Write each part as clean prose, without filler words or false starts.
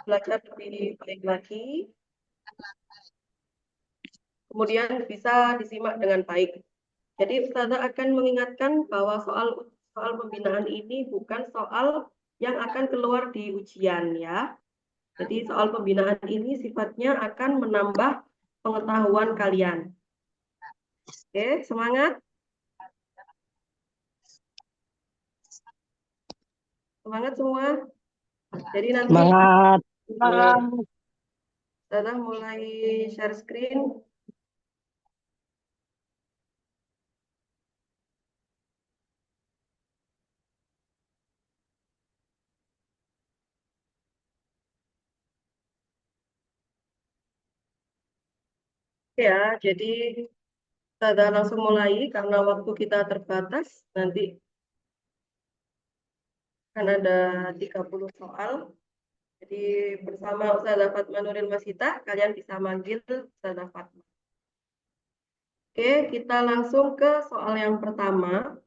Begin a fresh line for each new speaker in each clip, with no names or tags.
belajar lebih baik lagi. Kemudian bisa disimak dengan baik. Jadi Ustazah akan mengingatkan bahwa soal pembinaan ini bukan soal yang akan keluar di ujian ya. Jadi soal pembinaan ini sifatnya akan menambah pengetahuan kalian. Oke, semangat. Semangat semua. Jadi nanti
Semangat.
Ustazah mulai share screen. Ya, jadi Ustazah langsung mulai karena waktu kita terbatas. Nanti akan ada 30 soal. Jadi bersama Ustazah Fatma Nuril Masita, kalian bisa manggil Ustazah Fatma. Oke, kita langsung ke soal yang pertama.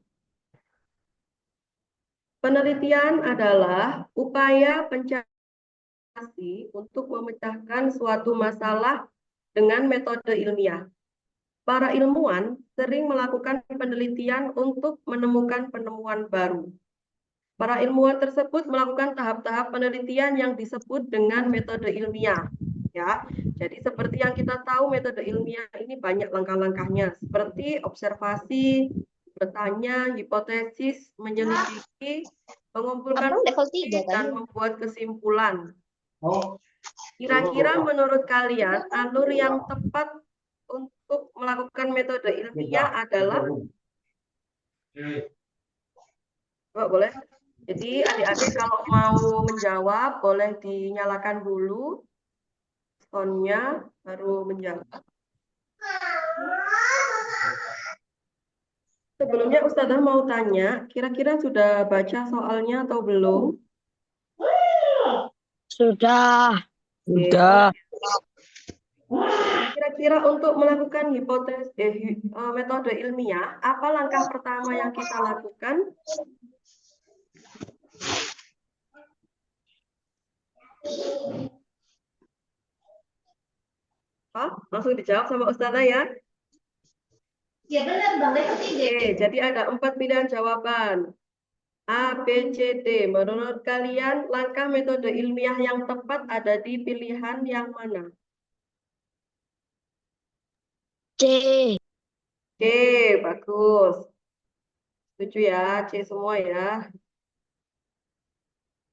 Penelitian adalah upaya pencari untuk memecahkan suatu masalah dengan metode ilmiah. Para ilmuwan sering melakukan penelitian untuk menemukan penemuan baru. Para ilmuwan tersebut melakukan tahap-tahap penelitian yang disebut dengan metode ilmiah. Ya, jadi seperti yang kita tahu metode ilmiah ini banyak langkah-langkahnya, seperti observasi, bertanya, hipotesis, menyelidiki, mengumpulkan bukti, dan membuat kesimpulan. Kira-kira menurut kalian alur yang tepat untuk melakukan metode ilmiah adalah? Oh, boleh. Jadi adik-adik kalau mau menjawab boleh dinyalakan dulu soundnya baru menjawab. Sebelumnya Ustazah mau tanya, kira-kira sudah baca soalnya atau belum?
Sudah.
Kira-kira untuk melakukan metode ilmiah, apa langkah pertama yang kita lakukan? Oh, langsung dijawab sama Ustazah ya.
Ya benar Bang,
Oke, jadi ada 4 pilihan jawaban. A, B, C, D. Menurut kalian, langkah metode ilmiah yang tepat ada di pilihan yang mana?
C.
C, bagus. Setuju ya, C semua ya.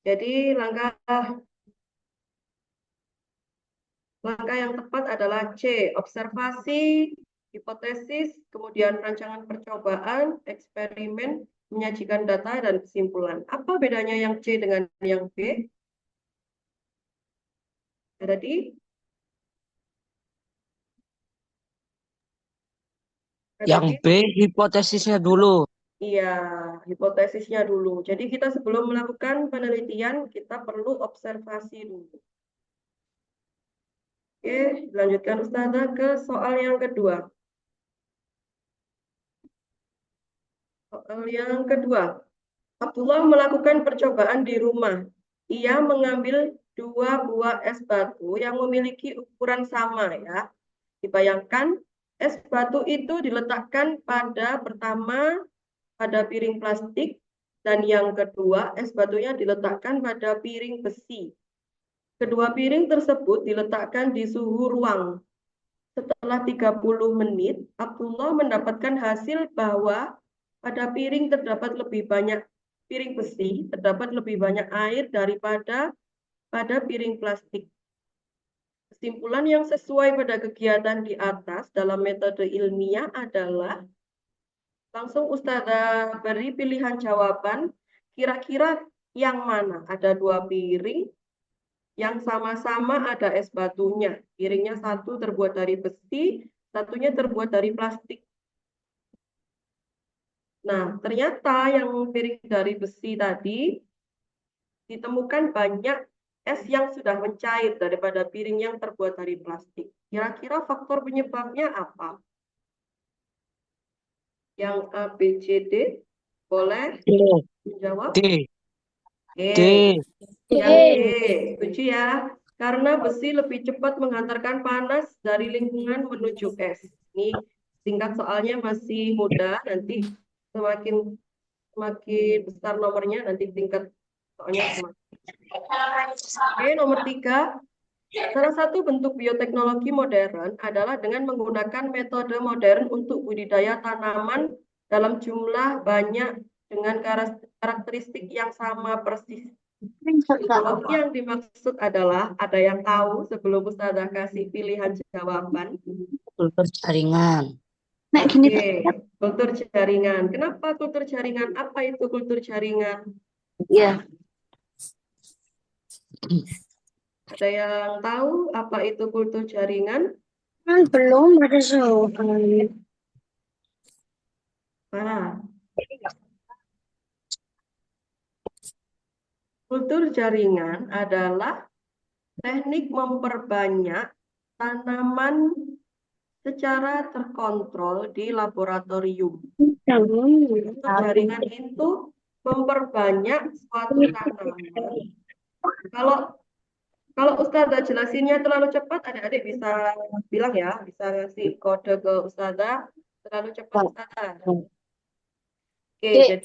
Jadi langkah yang tepat adalah C, observasi, hipotesis, kemudian rancangan percobaan, eksperimen, menyajikan data, dan kesimpulan. Apa bedanya yang C dengan yang B? Ada di?
Yang B hipotesisnya dulu.
Iya, hipotesisnya dulu. Jadi kita sebelum melakukan penelitian, kita perlu observasi dulu. Oke, lanjutkan Ustazah ke soal yang kedua. Soal yang kedua. Abdullah melakukan percobaan di rumah. Ia mengambil 2 buah es batu yang memiliki ukuran sama ya. Dibayangkan es batu itu diletakkan pertama pada piring plastik dan yang kedua es batunya diletakkan pada piring besi. Kedua piring tersebut diletakkan di suhu ruang. Setelah 30 menit, Abdullah mendapatkan hasil bahwa pada piring besi terdapat lebih banyak air daripada pada piring plastik. Kesimpulan yang sesuai pada kegiatan di atas dalam metode ilmiah adalah, langsung Ustazah beri pilihan jawaban, kira-kira yang mana? Ada 2 piring yang sama-sama ada es batunya. Piringnya satu terbuat dari besi, satunya terbuat dari plastik. Nah, ternyata yang piring dari besi tadi ditemukan banyak es yang sudah mencair daripada piring yang terbuat dari plastik. Kira-kira faktor penyebabnya apa? Yang A, B, C, D, boleh menjawab?
D.
E.
D.
Yang D, setuju Iya, karena besi lebih cepat menghantarkan panas dari lingkungan menuju es. Ini tingkat soalnya masih mudah, nanti semakin semakin besar nomornya, nanti tingkat soalnya semakin. Oke, nomor 3. Salah satu bentuk bioteknologi modern adalah dengan menggunakan metode modern untuk budidaya tanaman dalam jumlah banyak dengan karakteristik yang sama persis. Teknologi yang dimaksud adalah, ada yang tahu sebelum Ustazah kasih pilihan jawaban?
Kultur jaringan.
Oke, kultur jaringan. Kenapa kultur jaringan? Apa itu kultur jaringan?
Iya.
Ada yang tahu apa itu kultur jaringan?
Belum ada jawaban.
Nah, kultur jaringan adalah teknik memperbanyak tanaman secara terkontrol di laboratorium. Kultur jaringan itu memperbanyak suatu tanaman. Kalau Ustazah jelasinnya terlalu cepat, adik-adik bisa bilang ya, bisa ngasih kode ke Ustazah, terlalu cepat Ustazah. Oke, jadi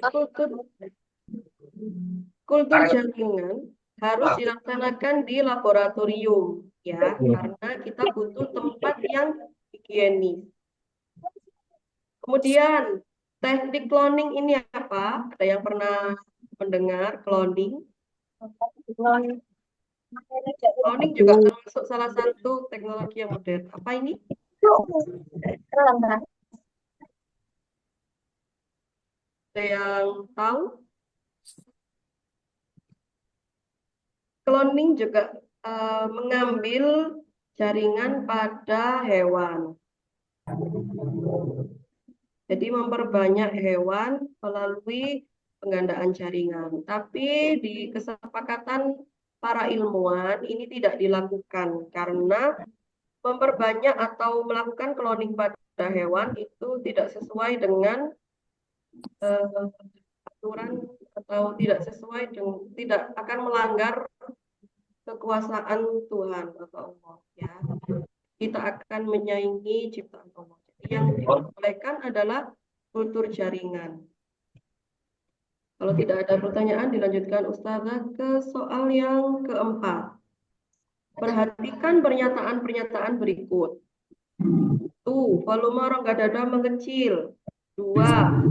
kultur jaringan harus dilaksanakan di laboratorium ya, karena kita butuh tempat yang higienis. Kemudian teknik cloning ini apa? Ada yang pernah mendengar cloning? Cloning juga termasuk salah satu teknologi yang modern. Apa ini? Ada yang tahu? Cloning juga mengambil jaringan pada hewan. Jadi memperbanyak hewan melalui penggandaan jaringan. Tapi di kesepakatan para ilmuwan ini tidak dilakukan karena memperbanyak atau melakukan cloning pada hewan itu tidak sesuai dengan aturan atau tidak sesuai dengan, tidak akan melanggar kekuasaan Tuhan atau Allah ya. Kita akan menyaingi ciptaan Allah. Jadi yang diperbolehkan adalah kultur jaringan. Kalau tidak ada pertanyaan, dilanjutkan Ustazah ke soal yang keempat. Perhatikan pernyataan-pernyataan berikut. Volume rongga dada mengecil. 2,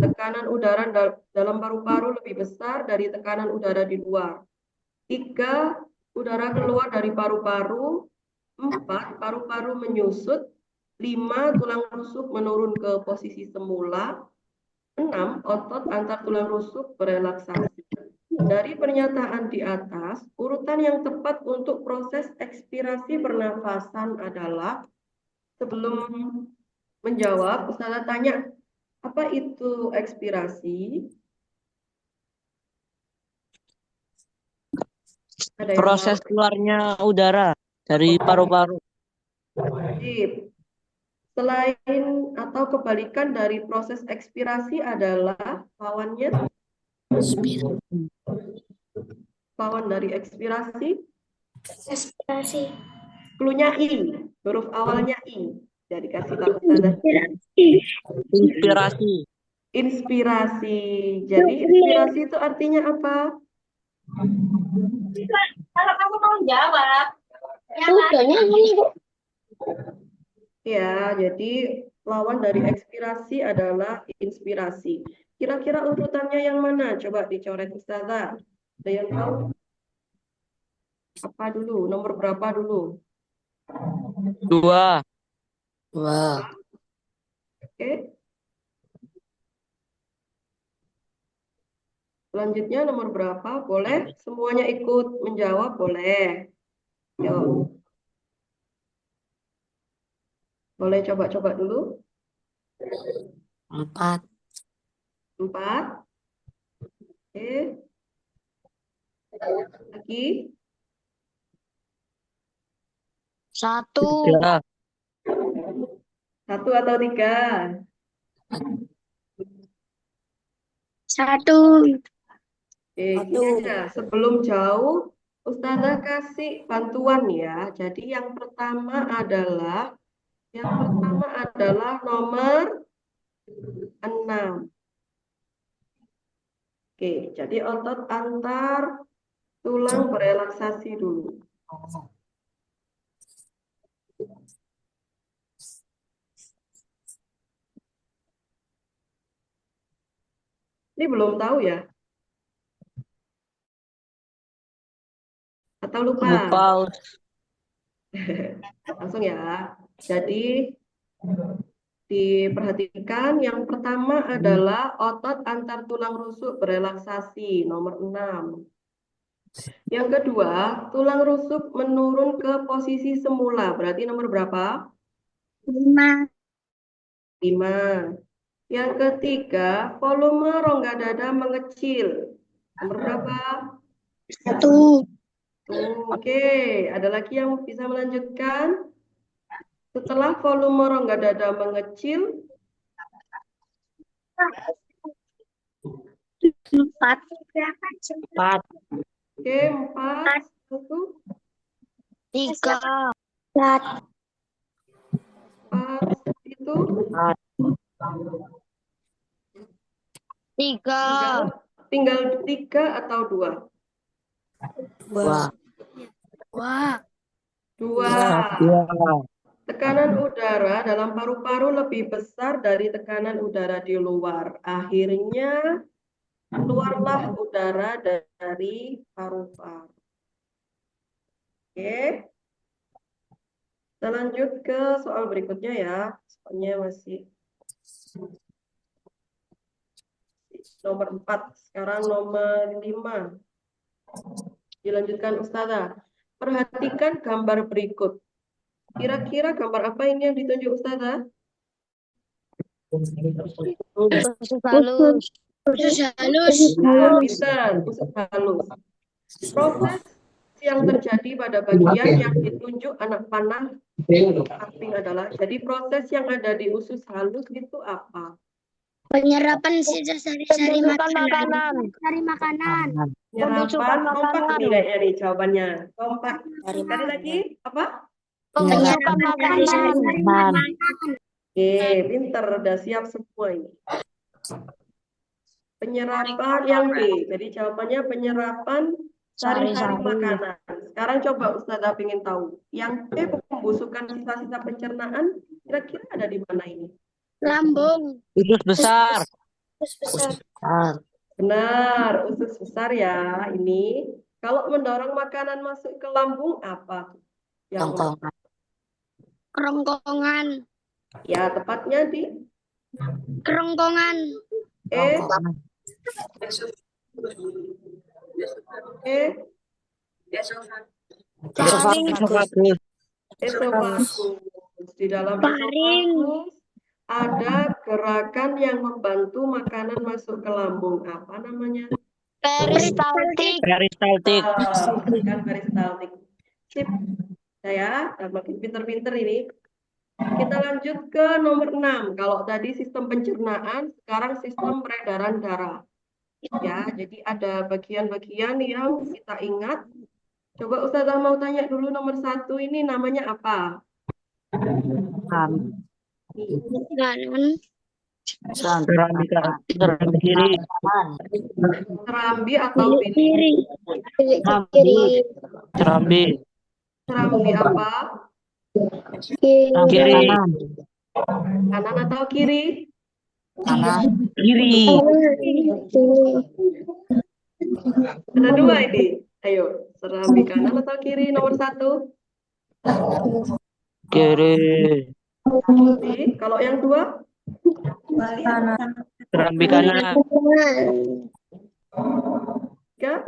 tekanan udara dalam paru-paru lebih besar dari tekanan udara di luar. 3, udara keluar dari paru-paru. 4, paru-paru menyusut. 5, tulang rusuk menurun ke posisi semula. 6, otot antar tulang rusuk berelaksasi. Dari pernyataan di atas, urutan yang tepat untuk proses ekspirasi pernafasan adalah, sebelum menjawab, Ustazah tanya, apa itu ekspirasi? Ada yang
Proses
tahu?
keluarnya udara dari paru-paru.
Sip. Selain atau kebalikan dari proses ekspirasi adalah lawannya, lawan dari ekspirasi, cluenya I, huruf awalnya I. Jadi kasih tahu Ustazah.
Inspirasi.
Inspirasi. Jadi inspirasi itu artinya apa?
Kalau kamu mau jawab,
Ya, jadi lawan dari ekspirasi adalah inspirasi. Kira-kira urutannya yang mana? Coba dicoret Ustazah. Ada yang tahu? Apa dulu? Nomor berapa dulu?
2.
Oke. Selanjutnya nomor berapa? Boleh? Semuanya ikut menjawab? Boleh. Yuk. Boleh coba-coba dulu.
4.
4. Oke. Lagi.
1.
1 atau 3?
1.
Oke, gini aja. Sebelum jauh, Ustazah kasih bantuan ya. Jadi yang pertama adalah nomor 6. Oke, jadi otot antar tulang berelaksasi dulu. Ini belum tahu ya? Atau lupa?
Lupa.
Langsung ya. Jadi diperhatikan yang pertama adalah otot antar tulang rusuk berelaksasi nomor 6. Yang kedua, tulang rusuk menurun ke posisi semula. Berarti nomor berapa?
5.
5. Yang ketiga, volume rongga dada mengecil. Nomor berapa?
1.
Oke, ada lagi yang bisa melanjutkan? Setelah volume rongga dada mengecil,
4. 4.
oke, 4,
3. 4.
4, itu
3.
tinggal 3 atau 2?
2.
2. Tekanan udara dalam paru-paru lebih besar dari tekanan udara di luar. Akhirnya keluarlah udara dari paru-paru. Oke. Kita lanjut ke soal berikutnya ya. Soalnya masih nomor 4. Sekarang nomor 5. Dilanjutkan Ustazah. Perhatikan gambar berikut. Kira-kira gambar apa ini yang ditunjuk Ustazah?
Usus halus.
Nah, pintar, usus halus. Proses yang terjadi pada bagian yang ditunjuk anak panah samping adalah, jadi proses yang ada di usus halus itu apa?
Penyerapan sisa sari-sari makanan. Sari makanan.
Penyerapan, kompak nih kayaknya nih jawabannya. Kompak. Sekali lagi, apa?
Penyerapan sari-sari makanan.
Oke, pinter, udah siap semua ini. Penyerapan yang B. Jadi jawabannya penyerapan sari-sari makanan. Sekarang coba Ustazah ingin tahu. Yang B, pembusukan sisa-sisa pencernaan, kira-kira ada di mana ini?
Lambung.
Usus besar.
Benar, usus besar ya. Ini kalau mendorong makanan masuk ke lambung apa? Yang
Kerongkongan.
ya tepatnya di
Kerongkongan.
Esofagus. Di dalam esofagus ada gerakan yang membantu makanan masuk ke lambung. Apa namanya?
Peristaltik.
Gerakan peristaltik. Sip. Saya makin pinter-pinter ini. Kita lanjut ke nomor 6. Kalau tadi sistem pencernaan, sekarang sistem peredaran darah. Ya, jadi ada bagian-bagian yang kita ingat. Coba Ustazah mau tanya dulu nomor 1 ini namanya apa?
Serambi kiri.
Serambi atau bilik?
Serambi.
Serambi apa?
Kiri.
Kanan atau kiri?
Kiri.
Ada 2 ini. Ayo, serambi kanan atau kiri nomor 1?
Kiri.
Kalau yang 2?
Serambi kanan.
3?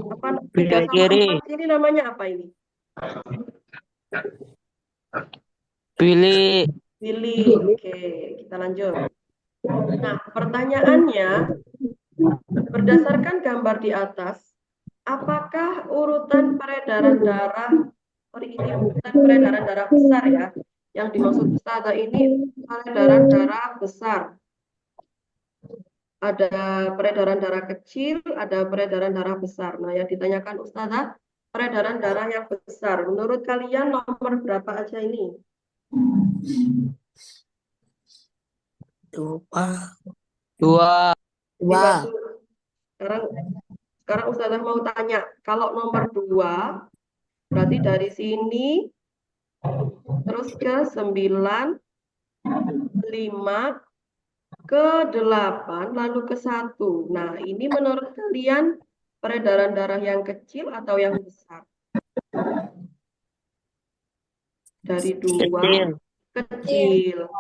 Apa? 3 sama
Kiri.
4 ini namanya apa ini?
Pilih.
Oke, kita lanjut. Nah, pertanyaannya, berdasarkan gambar di atas, apakah urutan peredaran darah, ini urutan peredaran darah besar ya, yang dimaksud Ustazah ini peredaran darah besar. ada peredaran darah kecil, ada peredaran darah besar. Nah, yang ditanyakan Ustazah, peredaran darah yang besar. Menurut kalian nomor berapa aja ini?
Dua.
Tiga tuh. Sekarang Ustazah mau tanya, kalau nomor 2, berarti dari sini terus ke 9, 5, ke 8, lalu ke 1. Nah, ini menurut kalian peredaran darah yang kecil atau yang besar? Dari 2, kecil.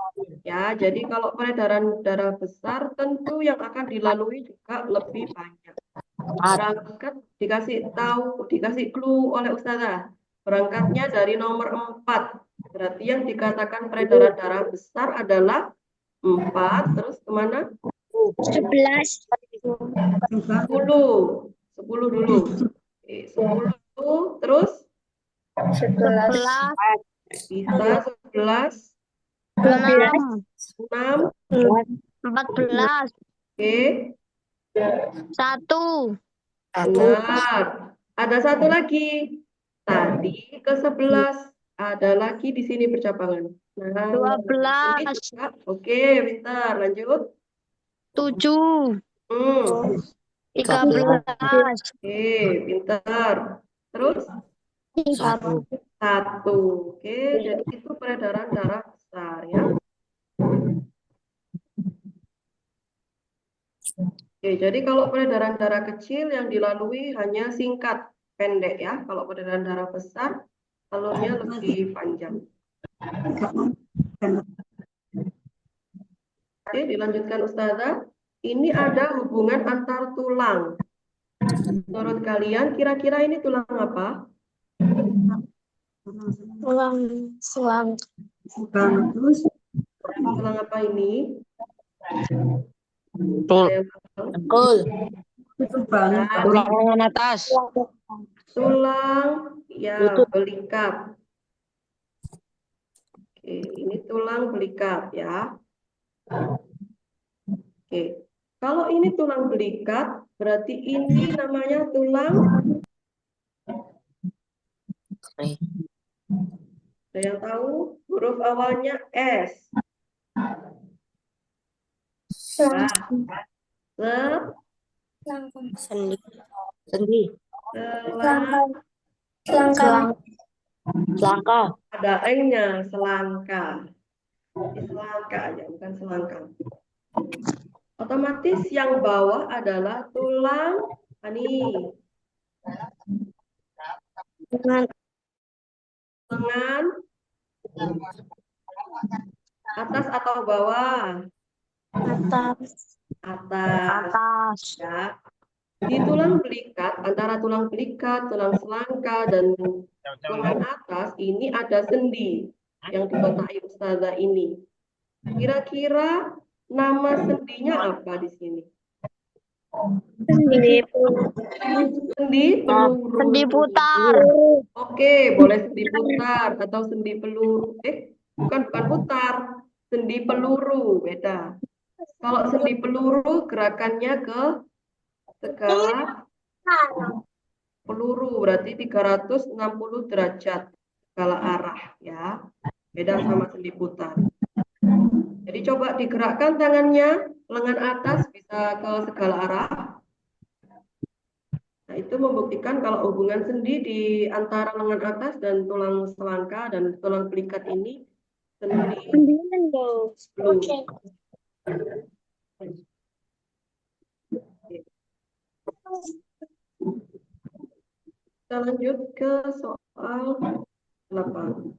Ya, jadi kalau peredaran darah besar tentu yang akan dilalui juga lebih banyak. Berangkat dikasih clue oleh Ustazah. Berangkatnya dari nomor 4. Berarti yang dikatakan peredaran darah besar adalah 4, terus kemana?
11.
10. 10 dulu. Oke, 10, terus
11.
bisa 11,
6.
6,
14.
oke,
1.
benar. Ada satu lagi. Tadi ke 11, ada lagi di sini bercabangan. Nah, ini
12.
juga. Oke, pintar. Lanjut.
7.
Hmm,
13.
oke, pintar. Terus
1.
1. Oke, jadi itu peredaran darah besar ya. Oke, jadi kalau peredaran darah kecil yang dilalui hanya singkat, pendek ya. Kalau peredaran darah besar, alurnya lebih panjang. Oke, dilanjutkan Ustazah. Ini ada hubungan antar tulang. Menurut kalian, kira-kira ini tulang apa?
Tulang.
Tulang apa ini?
Tul.
Ada yang tahu? Nah,
Tulang lengan atas.
tulang ya belikat. Oke, ini tulang belikat ya. Oke, kalau ini tulang belikat, berarti ini namanya tulang. Ada yang tahu? Huruf awalnya S. Nah,
Sendi. Selangka.
ada eng-nya, selangka. Ini selangka aja, bukan selangka. Otomatis yang bawah adalah tulang ini. Lengan atas atau bawah?
Atas.
Atas. Ya. Di tulang belikat, antara tulang belikat, tulang selangka, dan lengan atas, ini ada sendi yang dikotai Ustazah ini. Kira-kira nama sendinya apa di sini? Sendi peluru.
Sendi putar.
Oke, boleh sendi putar atau sendi peluru. Bukan putar. Sendi peluru, beda. Kalau sendi peluru gerakannya ke skala peluru, berarti 360 derajat skala arah ya. Beda sama sendi putar. Jadi coba digerakkan tangannya, lengan atas bisa ke segala arah. Nah, itu membuktikan kalau hubungan sendi di antara lengan atas dan tulang selangka dan tulang belikat ini sendi peluru. Kita lanjut ke soal 8.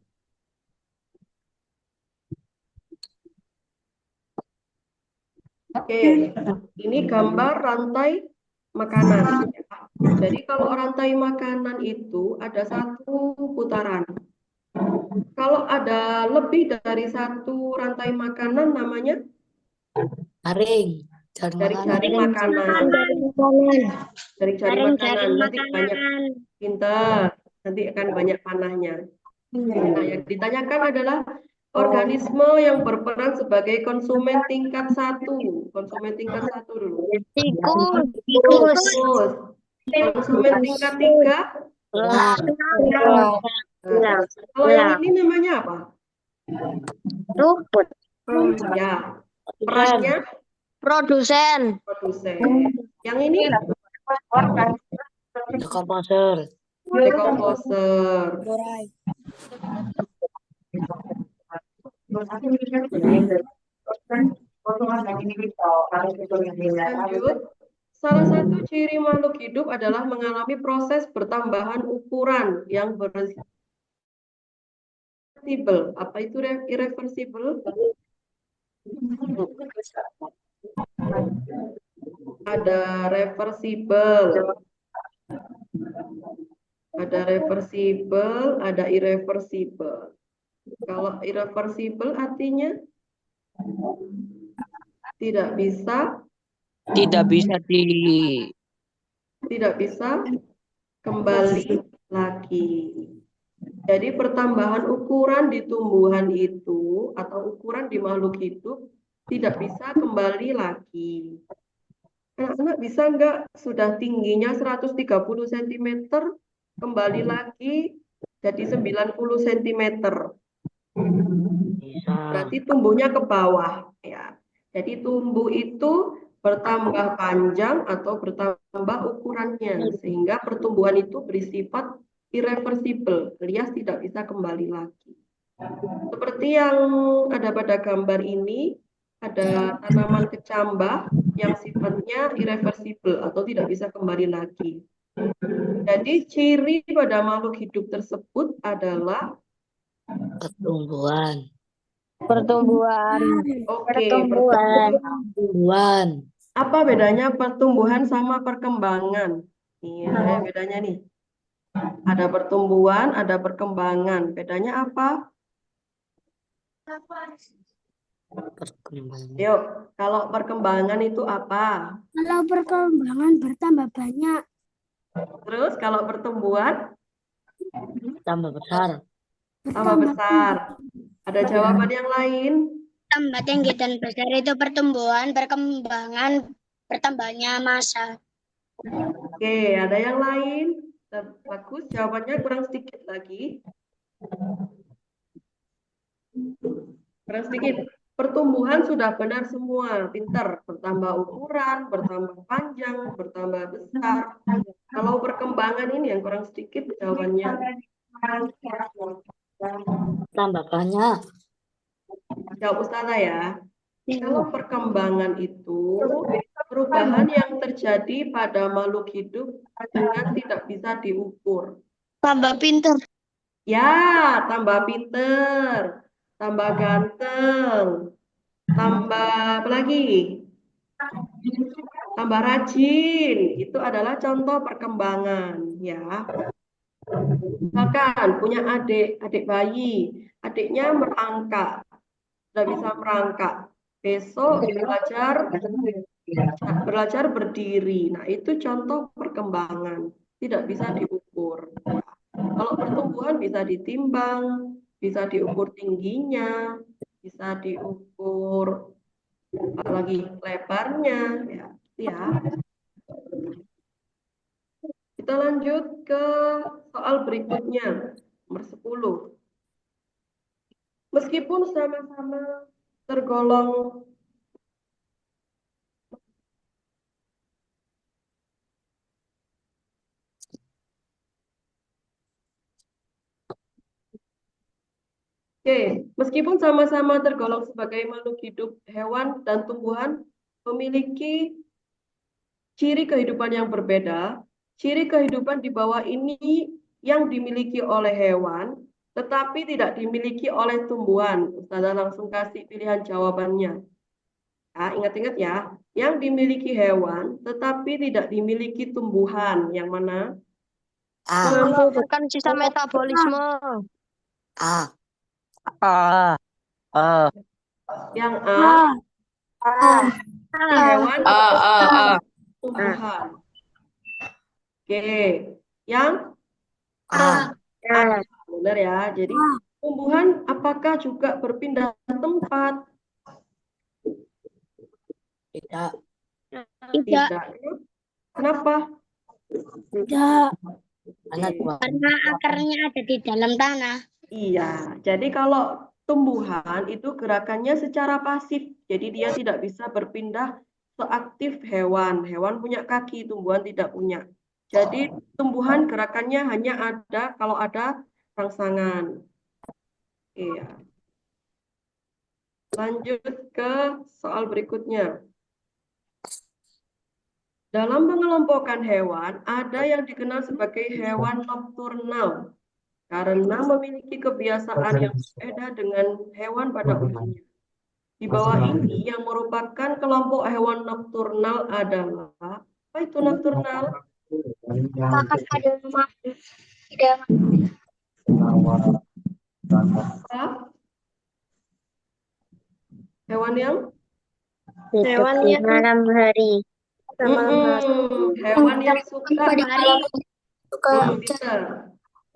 Oke, ini gambar rantai makanan. Jadi kalau rantai makanan itu ada satu putaran. Kalau ada lebih dari satu rantai makanan namanya jaring makanan. Jaring makanan. Nanti banyak pintar. Nanti akan banyak panahnya. Nah, yang ditanyakan adalah organisme yang berperan sebagai konsumen tingkat 1. Konsumen tingkat 1 dulu.
Tikus.
Tikus. Konsumen tingkat 3. Nah, kalau yang ini namanya apa?
Rumput.
Ya, perannya
Produsen.
produsen. Yang ini
Dekomposer.
dekomposer. Lanjut. Salah satu ciri makhluk hidup adalah mengalami proses pertambahan ukuran yang bereversibel. Apa itu irreversible? Ada reversible. Ada reversible, ada irreversible. Kalau irreversible artinya tidak bisa
Tidak bisa
kembali lagi. Jadi pertambahan ukuran di tumbuhan itu atau ukuran di makhluk hidup tidak bisa kembali lagi. Anak-anak bisa nggak sudah tingginya 130 cm kembali lagi jadi 90 cm.
bisa.
Berarti tumbuhnya ke bawah ya. Jadi tumbuh itu bertambah panjang atau bertambah ukurannya sehingga pertumbuhan itu bersifat irreversible, alias tidak bisa kembali lagi. Seperti yang ada pada gambar ini, ada tanaman kecambah yang sifatnya irreversible atau tidak bisa kembali lagi. Jadi ciri pada makhluk hidup tersebut adalah
Pertumbuhan.
oke,
Pertumbuhan.
apa bedanya pertumbuhan sama perkembangan? Iya, bedanya nih. Ada pertumbuhan, ada perkembangan. Bedanya apa?
Perkembangan.
Yuk, kalau perkembangan itu apa?
Kalau perkembangan bertambah banyak.
Terus kalau pertumbuhan
Tambah besar.
tambah besar. Ada jawaban yang lain?
Tambah tinggi dan besar itu pertumbuhan, perkembangan, bertambahnya massa.
Oke, ada yang lain? Bagus, jawabannya kurang sedikit lagi. Kurang sedikit. Pertumbuhan sudah benar semua, pintar. Bertambah ukuran, bertambah panjang, bertambah besar. Kalau perkembangan ini yang kurang sedikit jawabannya.
Tambah banyak.
Jawab Ustazah ya. Kalau perkembangan itu perubahan yang terjadi pada makhluk hidup dengan tidak bisa diukur.
Tambah pinter.
Ya, tambah pinter, tambah ganteng, tambah apa lagi? Tambah rajin. Itu adalah contoh perkembangan, ya. Misalkan punya adik bayi, adiknya merangkak, sudah bisa merangkak. Besok belajar berdiri. Nah, itu contoh perkembangan, tidak bisa diukur. Kalau pertumbuhan bisa ditimbang, bisa diukur tingginya, bisa diukur apalagi lebarnya, ya. Kita lanjut ke soal berikutnya, nomor 10. Meskipun sama-sama tergolong meskipun sama-sama tergolong sebagai makhluk hidup, hewan dan tumbuhan memiliki ciri kehidupan yang berbeda. Ciri kehidupan di bawah ini yang dimiliki oleh hewan, tetapi tidak dimiliki oleh tumbuhan. Ustazah langsung kasih pilihan jawabannya. Nah, ingat-ingat ya, yang dimiliki hewan, tetapi tidak dimiliki tumbuhan. Yang mana?
A.
Menumbuhkan sisa metabolisme.
A. A. A.
Yang A, hewan atau tumbuhan. Oke, yang
A.
benar ya. Jadi Tumbuhan apakah juga berpindah tempat?
Tidak.
Tidak,
Tidak. Kenapa?
Tidak. Karena
Oke.
karena akarnya ada di dalam tanah.
Iya, jadi kalau tumbuhan itu gerakannya secara pasif, jadi dia tidak bisa berpindah seaktif hewan. Hewan punya kaki, tumbuhan tidak punya. Jadi tumbuhan gerakannya hanya ada kalau ada rangsangan. Iya. Lanjut ke soal berikutnya. Dalam pengelompokan hewan, ada yang dikenal sebagai hewan nokturnal karena memiliki kebiasaan yang berbeda dengan hewan pada umumnya. Di bawah ini yang merupakan kelompok hewan nokturnal adalah apa itu nokturnal?
Apakah ada rumah? Tidak.
Apa? Hewan yang
Hidup di malam hari.
hewan yang suka
Hari.
pintar.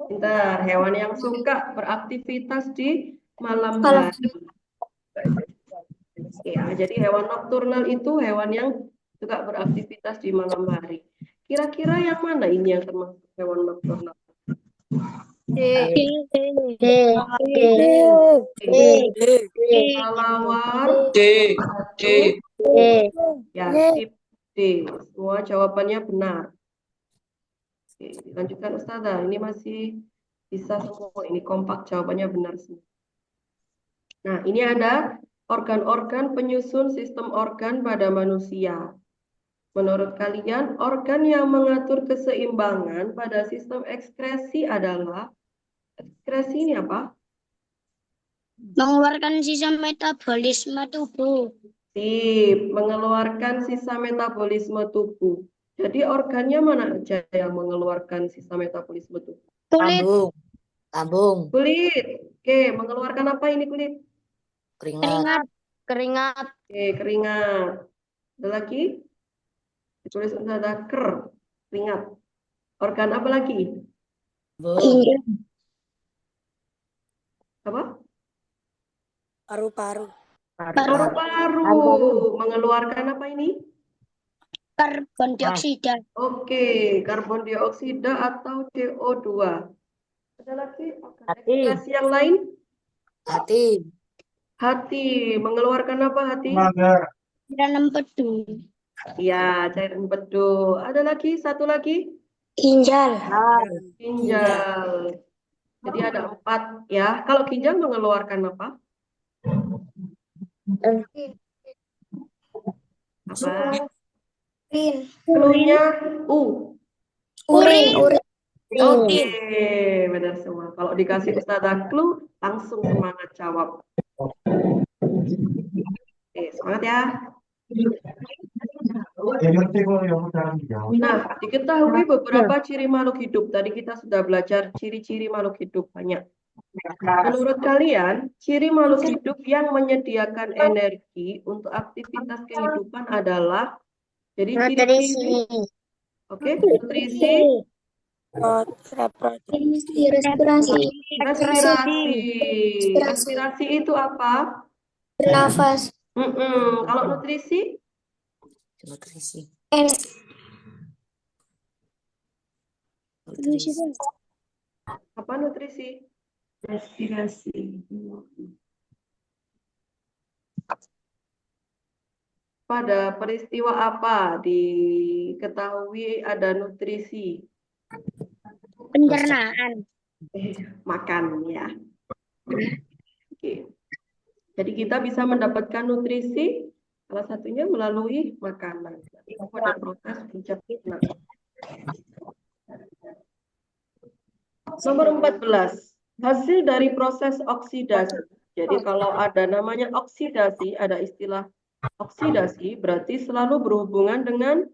Pintar. Hewan yang suka beraktivitas di malam hari. Ya, jadi hewan nokturnal itu hewan yang suka beraktivitas di malam hari. Kira-kira yang mana ini yang termasuk hewan nokturnal? Kelawar, ya, tip D. Semua jawabannya benar. Oke, dilanjutkan Ustazah. Ini masih bisa semua. Ini kompak jawabannya benar semua. Nah, ini ada organ-organ penyusun sistem organ pada manusia. Menurut kalian, organ yang mengatur keseimbangan pada sistem ekskresi adalah ekskresi ini apa?
Mengeluarkan sisa metabolisme tubuh.
Sip, mengeluarkan sisa metabolisme tubuh. Jadi organnya mana aja yang mengeluarkan sisa metabolisme tubuh?
Kulit,
Lambung. Lambung.
Kulit. Oke, mengeluarkan apa ini kulit?
Keringat.
keringat,
Oke, keringat. Ada lagi? Ditulis ada keringat. Organ apa lagi?
Lambung.
Apa?
Paru-paru.
Paru-paru. Mengeluarkan apa ini?
karbon dioksida.
Oke, karbon dioksida atau CO2. Ada lagi organ
Hati.
ekskresi yang lain?
Hati.
Hati. Mengeluarkan apa hati?
Cairan empedu.
Ya, cairan empedu. Ada lagi, satu lagi?
Ginjal.
Ginjal. Jadi ada 4 ya. Kalau ginjal mengeluarkan apa? Apa? Cluenya U.
Urin.
Oke, benar semua. Kalau dikasih Ustazah clue, langsung semangat jawab. Oke, semangat ya. Nah, diketahui beberapa ciri makhluk hidup. Tadi kita sudah belajar ciri-ciri makhluk hidup banyak. Menurut kalian, ciri makhluk hidup yang menyediakan energi untuk aktivitas kehidupan adalah jadi ciri-ciri, oke, nutrisi,
Respirasi.
respirasi. Respirasi itu apa?
Bernafas.
Kalau nutrisi,
Nutrisi.
apa nutrisi? Respirasi. Pada peristiwa apa diketahui ada nutrisi?
Pencernaan.
Makan ya. Oke. Jadi kita bisa mendapatkan nutrisi salah satunya melalui makanan. Itu pada proses pencernaan. Nomor 14. Hasil dari proses oksidasi. Jadi kalau ada namanya oksidasi, ada istilah oksidasi berarti selalu berhubungan dengan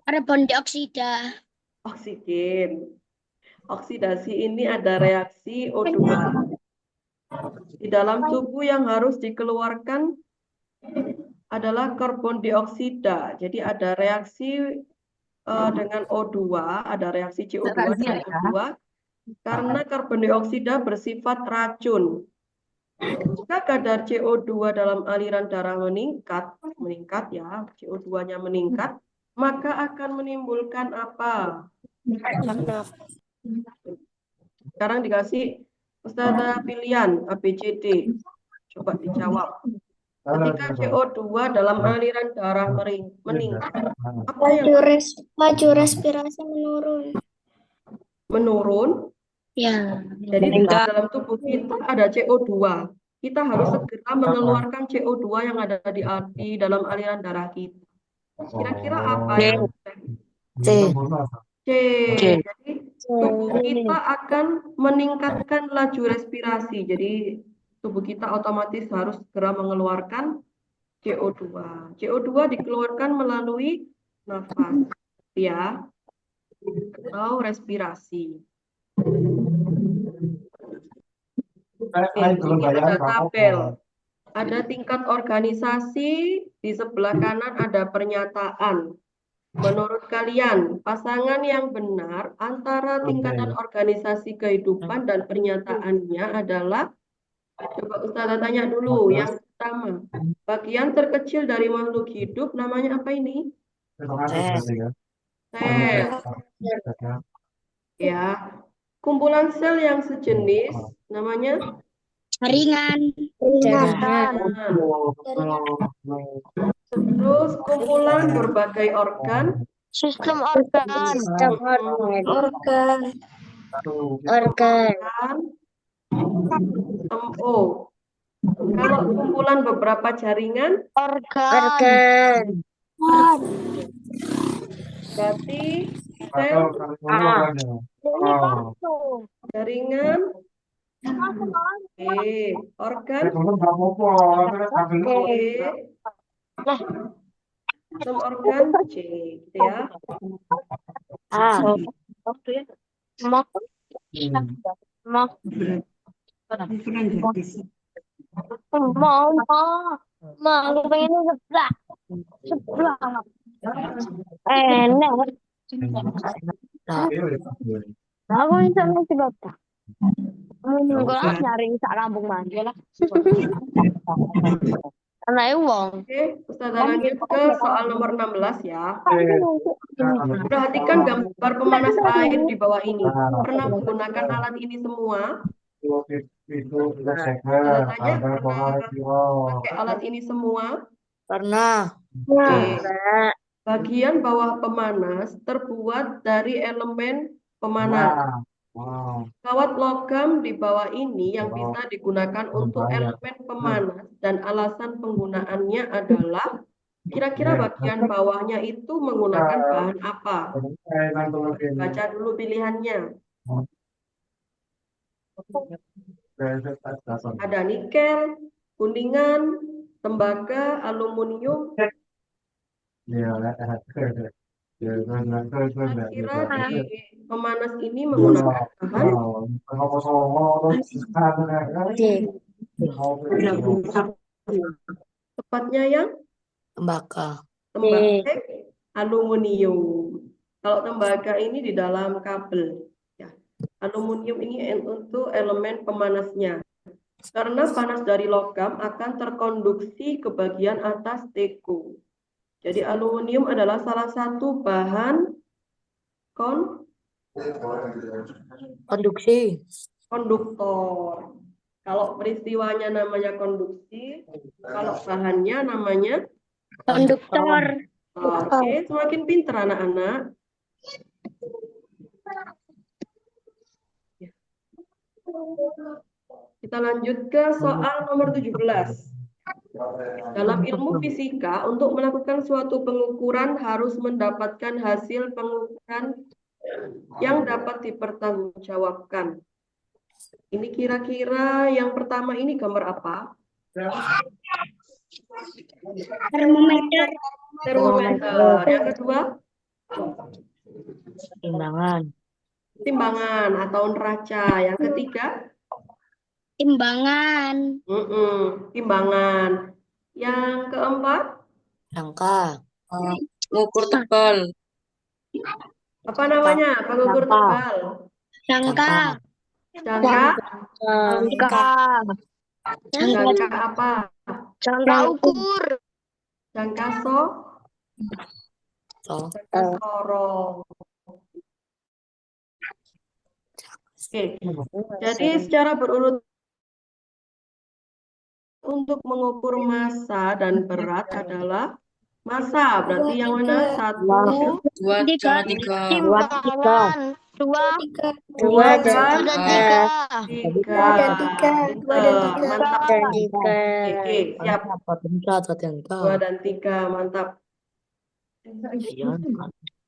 Karbon dioksida.
oksigen. Oksidasi ini ada reaksi O2 di dalam tubuh yang harus dikeluarkan adalah karbon dioksida. Jadi ada reaksi dengan O2, ada reaksi CO2 dan O2 karena karbon dioksida bersifat racun. Jika kadar CO2 dalam aliran darah meningkat ya, CO2-nya meningkat, maka akan menimbulkan apa? Sekarang dikasih Ustazah pilihan A, B, C, D. Coba dijawab. Ketika CO2 dalam aliran darah meningkat, apa yang
Laju respirasi menurun.
menurun?
Ya.
Jadi di dalam tubuh kita ada CO2. Kita harus segera mengeluarkan CO2 yang ada di dalam aliran darah kita. Kira-kira apa yang
C.
C? Jadi tubuh kita akan meningkatkan laju respirasi. Jadi tubuh kita otomatis harus segera mengeluarkan CO2. CO2 dikeluarkan melalui nafas, ya, atau respirasi. Oke, ini ada tabel. Ada tingkat organisasi, di sebelah kanan ada pernyataan. Menurut kalian, pasangan yang benar antara tingkatan organisasi kehidupan dan pernyataannya adalah, coba Ustazah tanya dulu, yang pertama, bagian terkecil dari makhluk hidup namanya apa ini? Sel. Ya, kumpulan sel yang sejenis namanya
Jaringan.
jaringan. Terus kumpulan berbagai organ.
Sistem organ. Organ.
Oh, kalau kumpulan beberapa jaringan,
Organ.
berarti sel jaringan. Organ. Sistem organ C, gitu ya.
Aku pengen sebelah. Enak. Aku bisa nasi bapak. Enggak nyaring sak kampung mandi lah. Anaknya uang.
Oke, Ustazah lanjut ke soal nomor 16 ya. Perhatikan gambar pemanas air di bawah ini. Pernah menggunakan alat ini semua? Tanya, pernah pakai alat ini semua?
Pernah.
Oke. Bagian bawah pemanas terbuat dari elemen pemanas. Kawat logam di bawah ini yang bisa digunakan untuk elemen pemanas dan alasan penggunaannya adalah kira-kira bagian bawahnya itu menggunakan bahan apa? Baca dulu pilihannya. Ada nikel, kuningan, tembaga, aluminium. Kira-kira di pemanas ini menggunakan bahan tepatnya yang
Tembaga.
tembaga, aluminium. Kalau tembaga ini di dalam kabel. Ya. Aluminium ini untuk elemen pemanasnya. Karena panas dari logam akan terkonduksi ke bagian atas teko. Jadi aluminium adalah salah satu bahan
Konduksi.
konduktor. Kalau peristiwanya namanya konduksi, kalau bahannya namanya
Konduktor.
Oke, semakin pintar anak-anak. Kita lanjut ke soal nomor 17. Dalam ilmu fisika, untuk melakukan suatu pengukuran harus mendapatkan hasil pengukuran yang dapat dipertanggungjawabkan. Ini kira-kira yang pertama ini gambar apa?
Termometer.
Termometer. Yang kedua?
Timbangan.
Timbangan atau neraca. Yang ketiga?
Timbangan.
Timbangan. Yang keempat?
Jangka.
Ngukur tebal.
Apa namanya? Pengukur tebal.
Jangka.
Jangka,
Jangka.
jangka apa?
Jangka ukur.
Jangka
So.
sorong. Oke, jadi secara berurut untuk mengukur massa dan berat adalah massa. Berarti yang mana? 1,
Dua,
Tiga.
tiga.
Timbangan. Dua.
2, dan
Dan tiga.
3. Mantap. Oke, siap. 2 dan 3, mantap.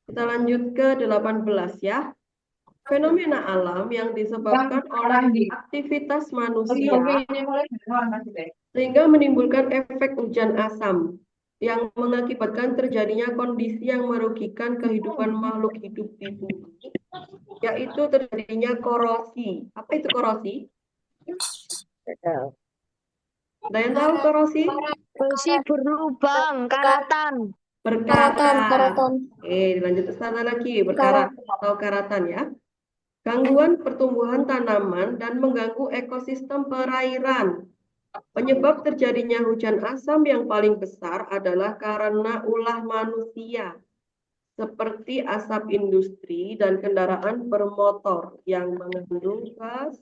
Kita lanjut ke 18 ya. Fenomena alam yang disebabkan oleh aktivitas manusia sehingga menimbulkan efek hujan asam yang mengakibatkan terjadinya kondisi yang merugikan kehidupan makhluk hidup di bumi, yaitu terjadinya korosi. Apa itu korosi? Ada yang tahu korosi?
Besi berlubang. Karatan.
Berkarat. Oke, dilanjut ke sana lagi. Berkarat atau karatan ya. Gangguan pertumbuhan tanaman dan mengganggu ekosistem perairan. Penyebab terjadinya hujan asam yang paling besar adalah karena ulah manusia, seperti asap industri dan kendaraan bermotor yang mengandung gas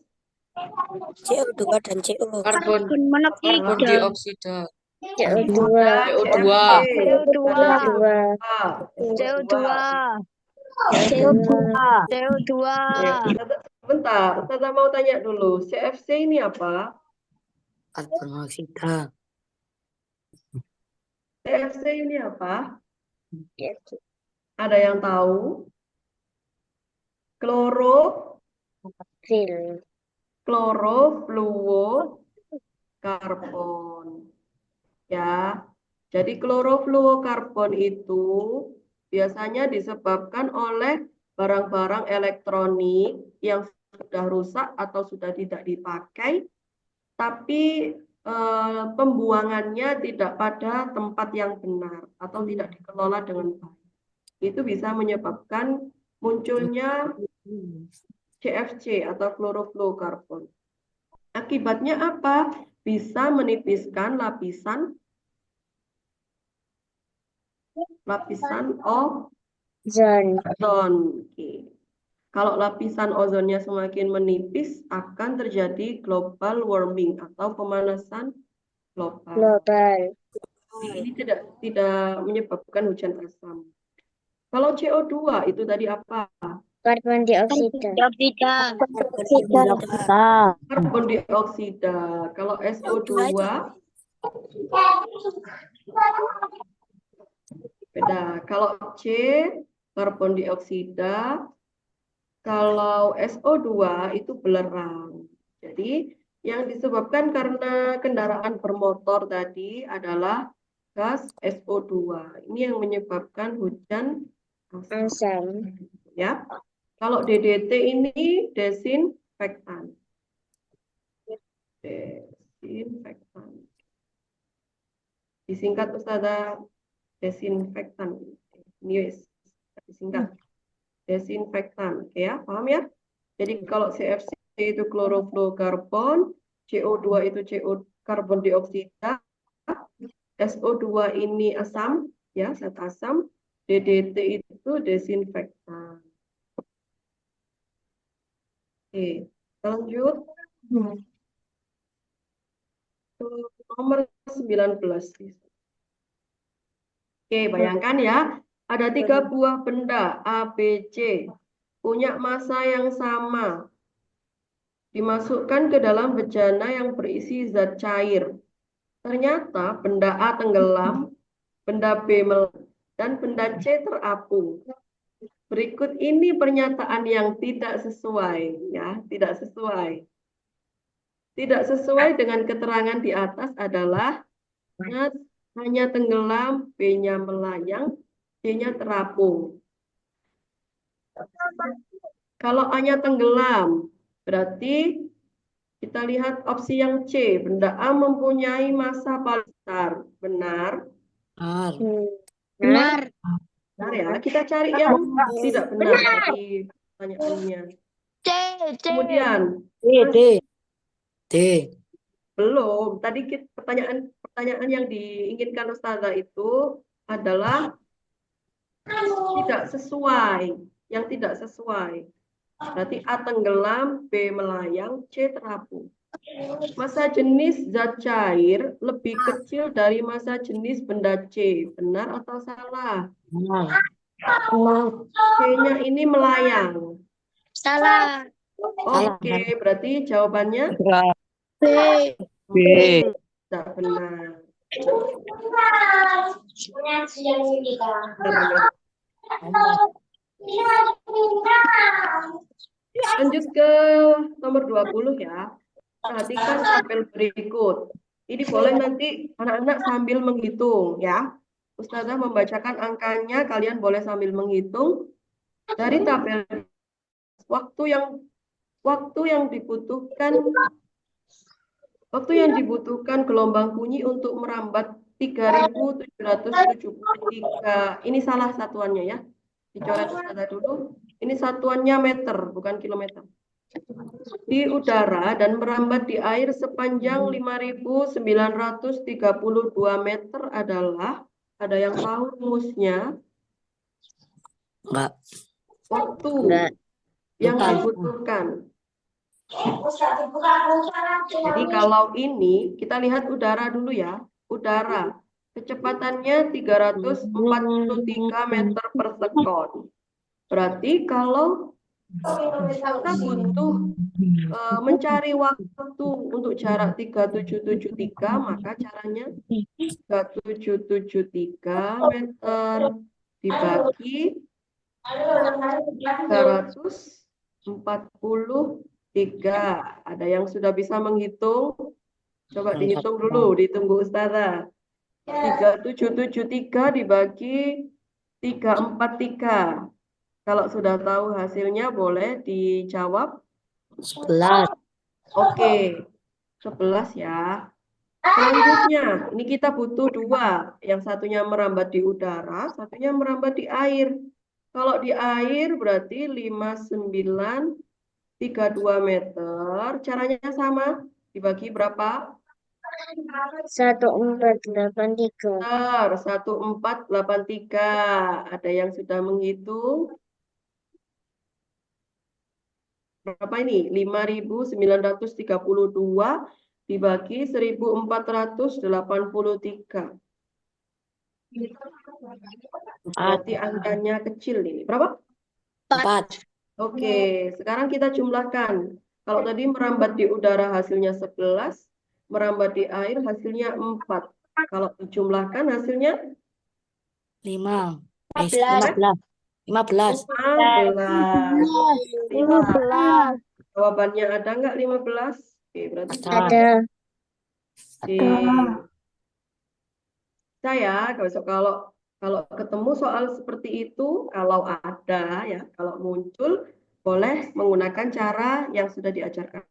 CO2 dan CO.
Karbon
monoksida.
dioksida.
CO2.
CO2.
CO2. CO2.
Bentar, Tata mau tanya dulu, CFC ini apa?
Karbon monoksida.
CFC ini apa? Ada yang tahu? Klorofluorokarbon. Ya. Jadi klorofluorokarbon itu biasanya disebabkan oleh barang-barang elektronik yang sudah rusak atau sudah tidak dipakai, tapi pembuangannya tidak pada tempat yang benar atau tidak dikelola dengan baik. Itu bisa menyebabkan munculnya CFC atau klorofluorokarbon. Akibatnya apa? Bisa menipiskan lapisan ozon. Oke. Kalau lapisan ozonnya semakin menipis, akan terjadi global warming atau pemanasan global. Ini tidak menyebabkan hujan asam. Kalau CO2 itu tadi apa?
Karbon dioksida.
Karbon dioksida. Kalau SO2 beda. Kalau C karbon dioksida, kalau SO2 itu belerang. Jadi yang disebabkan karena kendaraan bermotor tadi adalah gas SO2. Ini yang menyebabkan hujan asam. Ya. Kalau DDT ini desinfektan. Disingkat Ustazah desinfektan. Ini disingkat desinfektan. Oke ya, paham ya? Jadi kalau CFC itu klorofluorokarbon, CO2 itu karbon dioksida, SO2 ini asam, ya, zat asam, DDT itu desinfektan. Oke, lanjut. Nomor 19. Oke, bayangkan ya, ada 3 buah benda A, B, C, punya massa yang sama. Dimasukkan ke dalam bejana yang berisi zat cair. Ternyata benda A tenggelam, benda B melayang, dan benda C terapung. Berikut ini pernyataan yang tidak sesuai, ya, tidak sesuai. Tidak sesuai dengan keterangan di atas adalah hanya tenggelam, B-nya melayang, C-nya terapung. Kalau A-nya tenggelam, berarti kita lihat opsi yang C, benda A mempunyai massa paling besar. Benar?
Benar.
Benar ya, kita cari yang tidak benar dari pertanyaannya. Kemudian,
D.
belum. Tadi pertanyaan yang diinginkan Ustazah itu adalah tidak sesuai. Yang tidak sesuai. Berarti A tenggelam, B melayang, C terapung. Massa jenis zat cair lebih kecil dari massa jenis benda C. Benar atau salah? C-nya ini melayang.
Salah.
Oke, berarti jawabannya
B.
B.
tidak benar. Lanjut ke nomor 20 ya. Perhatikan tabel berikut. Ini boleh nanti anak-anak sambil menghitung ya. Ustazah membacakan angkanya, kalian boleh sambil menghitung. Dari tabel waktu yang dibutuhkan gelombang bunyi untuk merambat 3.773. Ini salah satuannya ya. Dicoret Ustazah dulu. Ini satuannya meter, bukan kilometer. Di udara dan merambat di air sepanjang 5.932 meter adalah, ada yang tahu rumusnya?
Enggak.
Waktu
Enggak.
yang
Bukan.
dibutuhkan. Jadi kalau ini, kita lihat udara dulu ya. Udara, kecepatannya 343 meter per sekon. Berarti kalau kita butuh mencari waktu untuk jarak 3.773, maka caranya 3.773 meter dibagi 343. Ada yang sudah bisa menghitung? Coba dihitung dulu, ditunggu Ustazah. 3.773 dibagi 343. Kalau sudah tahu hasilnya boleh dijawab.
11.
Oke, 11 ya. Selanjutnya, ini kita butuh dua. Yang satunya merambat di udara, satunya merambat di air. Kalau di air berarti 5932 meter. Caranya sama. Dibagi berapa?
1483.
1483. Ada yang sudah menghitung? Berapa ini? 5.932 dibagi 1.483. Berarti angkanya kecil nih. Berapa?
4.
Oke, sekarang kita jumlahkan. Kalau tadi merambat di udara hasilnya 11, merambat di air hasilnya 4. Kalau dijumlahkan hasilnya
5.
15.
15.
15. Jawabannya ada nggak 15? Oke, berarti
Ada.
saya besok kalau ketemu soal seperti itu, kalau ada ya, kalau muncul boleh menggunakan cara yang sudah diajarkan.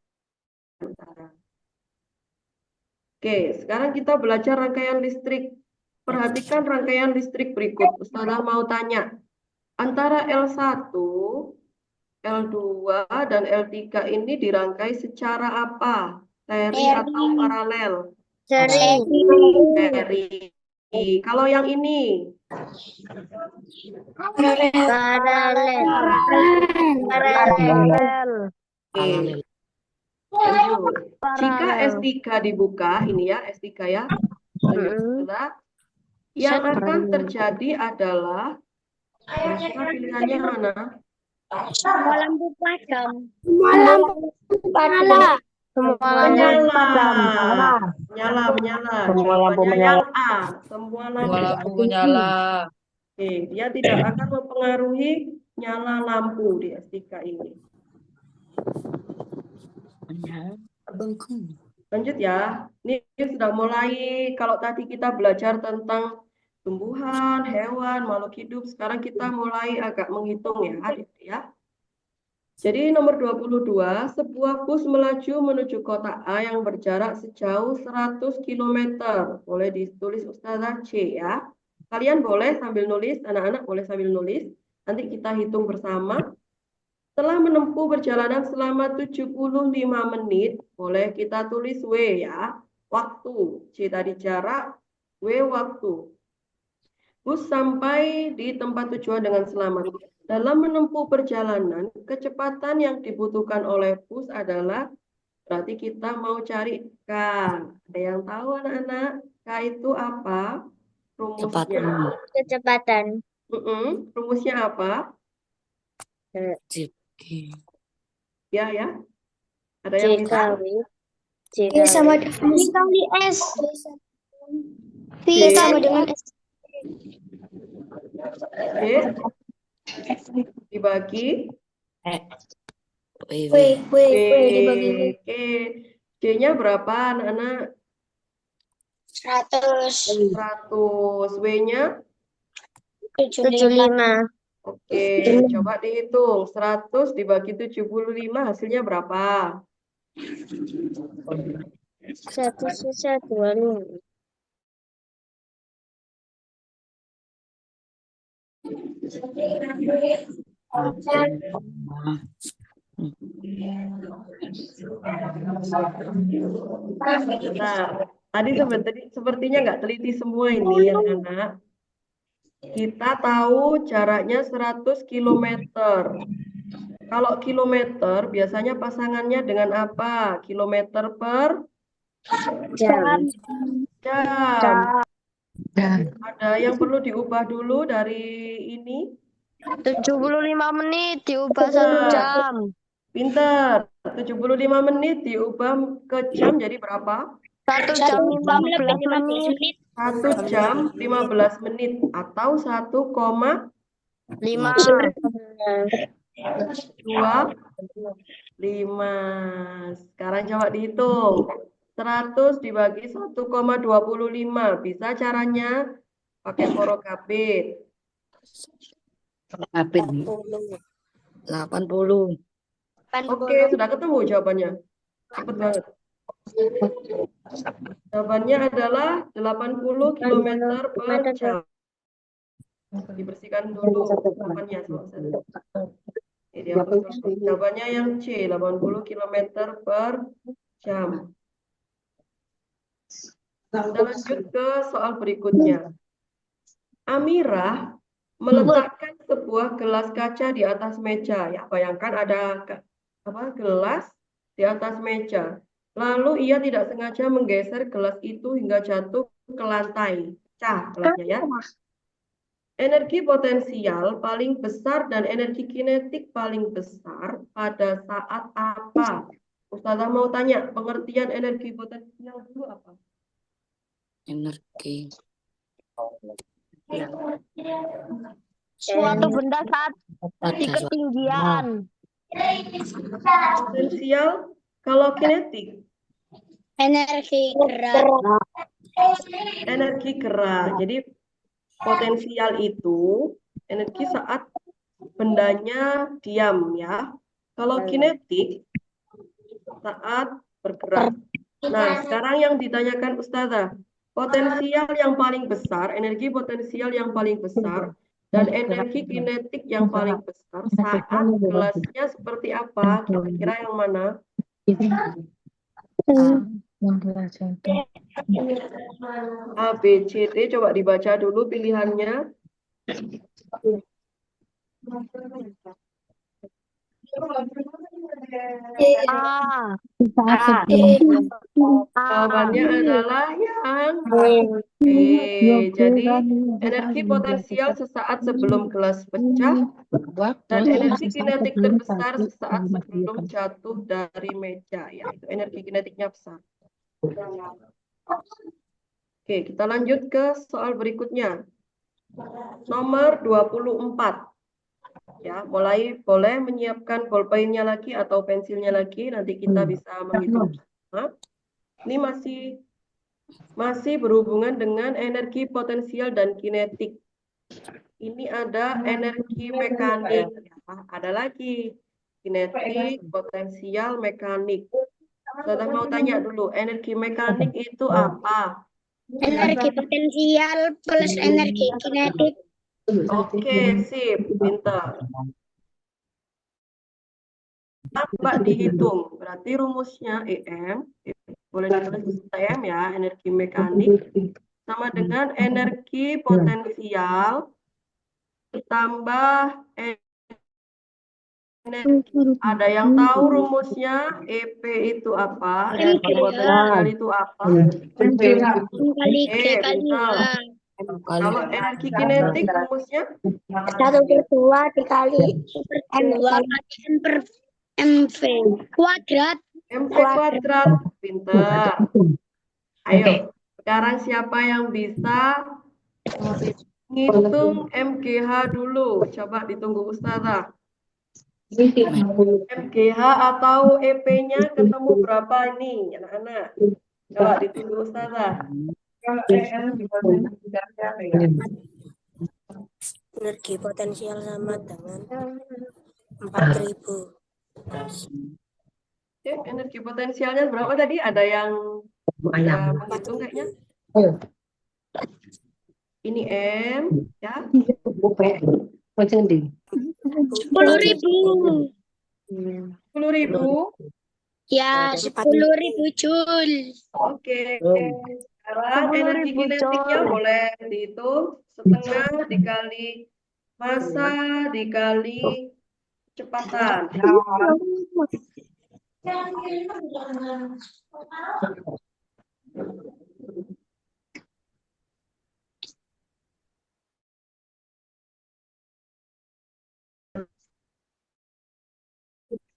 Oke, sekarang kita belajar rangkaian listrik. Perhatikan rangkaian listrik berikut. Ustazah mau tanya, antara L1, L2, dan L3 ini dirangkai secara apa? Seri atau paralel?
Seri.
Seri. Kalau yang ini?
Paralel.
Oke. Lanjut. Jika S3 dibuka, ini ya S3 ya. Yang akan terjadi adalah, pilihannya mana?
Semua lampu padam.
Menyala.
Menyala. Jawabannya yang A. Semua lampu
menyala.
Oke, dia tidak akan mempengaruhi nyala lampu di S3 ini. Lanjut ya. Ini sudah mulai, kalau tadi kita belajar tentang tumbuhan, hewan, makhluk hidup, sekarang kita mulai agak menghitung ya. Jadi nomor 22, sebuah bus melaju menuju kota A yang berjarak sejauh 100 km. Boleh ditulis Ustazah C ya. Kalian boleh sambil nulis, anak-anak boleh sambil nulis. Nanti kita hitung bersama. Setelah menempuh perjalanan selama 75 menit, boleh kita tulis W ya. Waktu. C tadi jarak, W waktu. Bus sampai di tempat tujuan dengan selamat. Dalam menempuh perjalanan, kecepatan yang dibutuhkan oleh bus adalah, berarti kita mau cari K. Ada yang tahu anak-anak? K itu apa? Rumusnya.
Kecepatan.
Kecepatan.
Rumusnya apa?
Oke.
Ya. Ada
C
yang bisa?
kali. C
V sama
kali.
kali S. V
C.
sama dengan S.
C dibagi
W.
W dibagi
Oke. C-nya berapa anak-anak?
100.
100. W-nya?
75.
Oke, coba dihitung. 100 dibagi 75 hasilnya berapa?
1 sisa 25.
Nah, tadi sepertinya nggak teliti semua ini anak-anak. Kita tahu jaraknya 100 km. Kalau kilometer biasanya pasangannya dengan apa? Kilometer per
Jam.
jam. Ada yang perlu diubah dulu dari ini?
75 menit diubah 1 jam.
Pinter. 75 menit diubah ke jam jadi berapa?
1 jam 15 menit.
1 jam 15 menit atau 1,25.
5.
Sekarang coba dihitung. 100 dibagi 1,25. Bisa caranya pakai forokabit.
80.
Oke, sudah ketemu jawabannya. Cepet banget. Jawabannya adalah 80 km per jam. Dibersihkan dulu papannya sama saya. Ini dihapus dulu. Jawabannya yang C, 80 km per jam. Kita lanjut ke soal berikutnya. Amirah meletakkan sebuah gelas kaca di atas meja. Ya, bayangkan ada gelas di atas meja. Lalu ia tidak sengaja menggeser gelas itu hingga jatuh ke lantai. Pecah gelasnya ya. Energi potensial paling besar dan energi kinetik paling besar pada saat apa? Ustazah mau tanya, pengertian energi potensial dulu apa?
Energi.
Suatu benda saat di
Pada
ketinggian.
Potensial, kalau kinetik,
Energi gerak.
energi gerak. Jadi potensial itu energi saat bendanya diam ya. Kalau kinetik saat bergerak. Nah, sekarang yang ditanyakan Ustazah, potensial yang paling besar, energi potensial yang paling besar, dan energi kinetik yang paling besar saat gelasnya seperti apa? Kira-kira yang mana? A, B, C, D, coba dibaca dulu pilihannya. Jawabannya adalah yang B. Jadi energi potensial sesaat sebelum gelas pecah dan energi kinetik terbesar sesaat sebelum jatuh dari meja, yaitu energi kinetiknya besar. Oke, kita lanjut ke soal berikutnya. Nomor 24. Ya, boleh menyiapkan bolpennya lagi atau pensilnya lagi, nanti kita bisa menghitung. Ini masih berhubungan dengan energi potensial dan kinetik. Ini ada energi mekanik, ada lagi kinetik, potensial, mekanik. Saya mau tanya dulu, energi mekanik itu apa?
Energi potensial plus energi kinetik.
Oke, sip, pintar. coba dihitung. Berarti rumusnya EM, boleh ditulis EM ya, energi mekanik, sama dengan energi potensial ditambah energi. Ada yang tahu rumusnya EP itu apa? Energi potensial itu apa?
Kali G kali H.
Benar. Kalau energi kinetik rumusnya
1/2 dikali M2 kali M per MV kuadrat.
mv kuadrat. Pinter. Ayo, sekarang siapa yang bisa ngitung MGH dulu? Coba ditunggu Ustazah. MGH atau EP-nya ketemu berapa ini, anak-anak? Coba ditunggu Ustazah.
Energi potensial sama dengan 4.000.
Oke, energi potensialnya berapa tadi? Ada yang bisa menghitung kayaknya? Ini M, ya.
10.000.
10.000.
Ya, 10.000 Joule.
Oke. Sekarang energi kinetiknya boleh dihitung setengah dikali massa dikali kecepatan.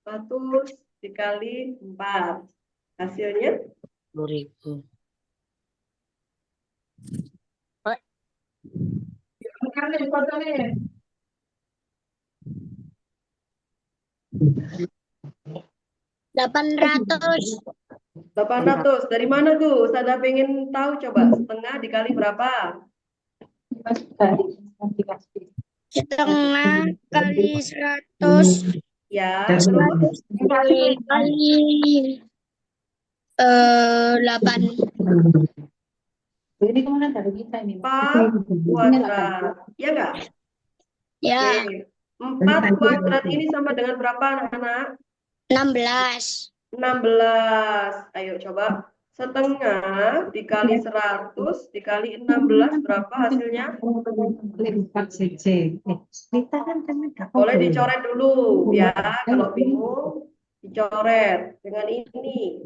Satu dikali 4. Hasilnya
10.000.
Delapan
800. Dari mana tuh? Saya pengen tahu coba. Setengah dikali berapa?
setengah kali 100
Ya, terus
kali 8.
4 kuadrat. Iya nggak?
Ya,
Oke. 4 kuadrat ini sama dengan berapa anak-anak?
16.
16. Ayo coba. Setengah dikali 100 dikali 16 berapa hasilnya? Boleh dicoret dulu ya. Kalau bingung dicoret dengan ini.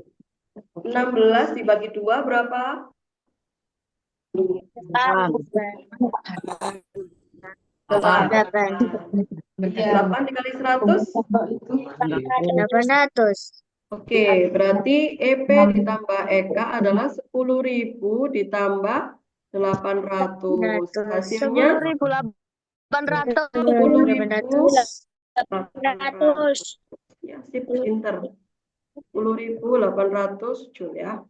16 dibagi 2 berapa? 8 dikali 100.
800.
Oke, berarti EP ditambah EK adalah 10.000 ditambah 800. Hasilnya
10.800.
10.800. Ya, sip, pinter. 10.800 Joule ya.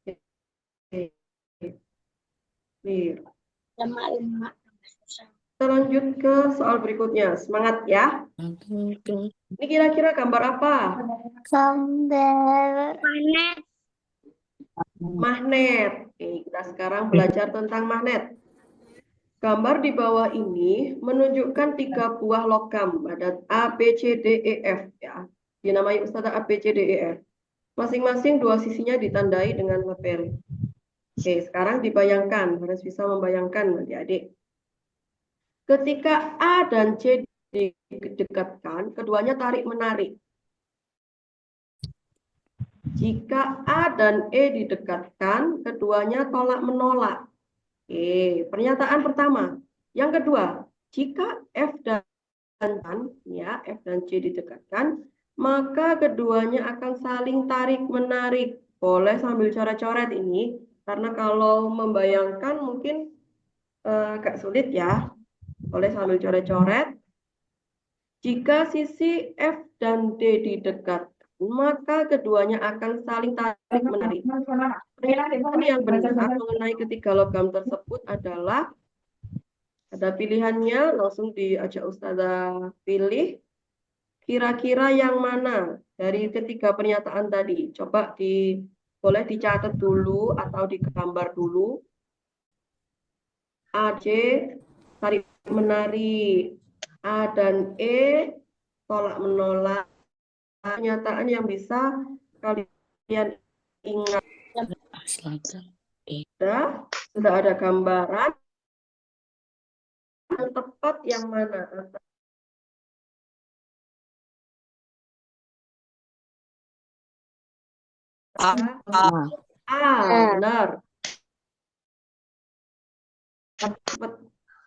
Oke. Clear. Kita lanjut ke soal berikutnya. Semangat ya. Ini kira-kira gambar apa?
Magnet.
Magnet. Oke, kita sekarang belajar tentang magnet. Gambar di bawah ini menunjukkan 3 buah logam. Ada A, B, C, D, E, F. Ya. Dinamai Ustazah A, B, C, D, E, F. Masing-masing 2 sisinya ditandai dengan label. Oke, sekarang dibayangkan. Harus bisa membayangkan adik-adik. Ketika A dan C didekatkan, keduanya tarik-menarik. Jika A dan E didekatkan, keduanya tolak-menolak. Oke, pernyataan pertama. Yang kedua, jika F dan C didekatkan, maka keduanya akan saling tarik-menarik. Boleh sambil coret-coret ini, karena kalau membayangkan mungkin agak sulit ya. Boleh sambil coret-coret. Jika sisi F dan D didekatkan, maka keduanya akan saling tarik-menarik. Pernyataan yang benar mengenai ketiga logam tersebut adalah, ada pilihannya, langsung diajak Ustazah pilih. Kira-kira yang mana dari ketiga pernyataan tadi? Coba boleh dicatat dulu atau digambar dulu. A, C, tarik-menarik. A dan E tolak menolak. Pernyataan yang bisa kalian ingat.
Selatan.
Sudah ada gambaran. Yang tepat yang mana? Benar.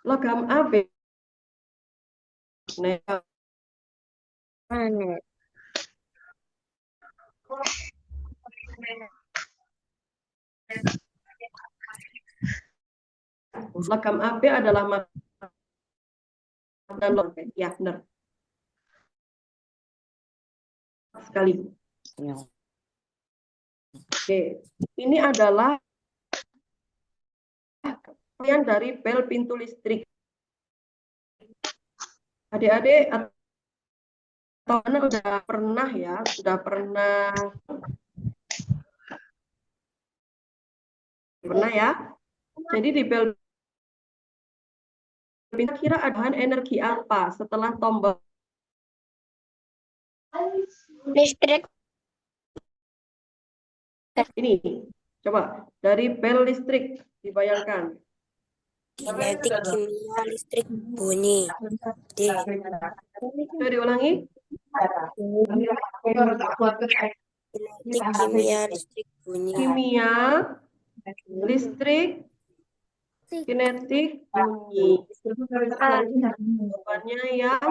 Logam AB. Logam AB adalah dan ya benar sekali.
Ya.
Oke, ini adalah bagian dari bel pintu listrik. Adik-adik atau anak sudah pernah ya, pernah ya. Jadi di bel pintu kira ada energi apa setelah tombol
Listrik.
ini? Coba dari bel listrik dibayangkan.
Kinetik, kimia, listrik, bunyi. D.
Coba diulangi.
Kinetik, kimia, listrik, bunyi.
Kimia, listrik, kinetik, bunyi. Jawabannya yang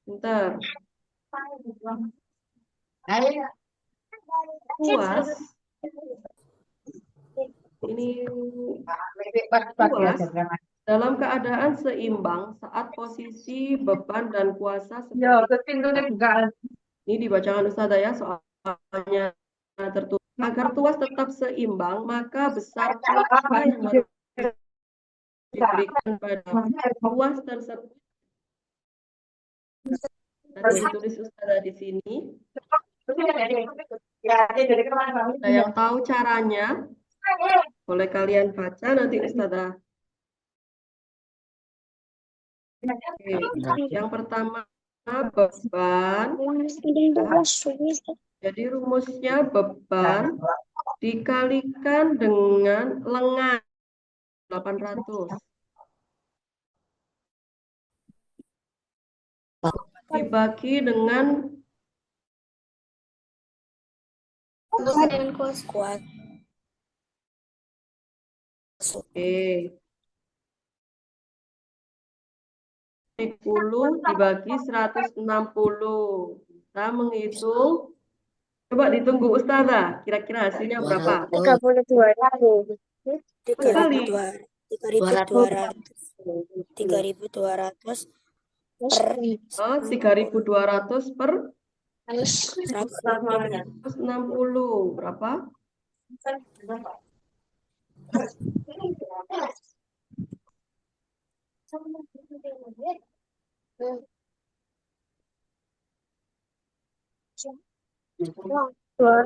bentar. Kuas. Ini kuas dalam keadaan seimbang saat posisi beban dan kuasa seperti ini dibacakan Ustazah ya, soalnya tertulis. Agar tuas tetap seimbang, maka besar kuasa yang harus diberikan pada tuas tersebut. Dan ditulis Ustazah di sini. Nah, yang tahu caranya, boleh kalian baca nanti Ustazah. Oke. Yang pertama beban. Jadi rumusnya beban dikalikan dengan lengan 800 dibagi dengan
Kuat.
Oke. 10 dibagi 160. Kita menghitung. Coba ditunggu Ustazah. Kira-kira hasilnya berapa?
3.200.
3.200.
3.200 per
Oh, 3.200 per
160.
160. Berapa?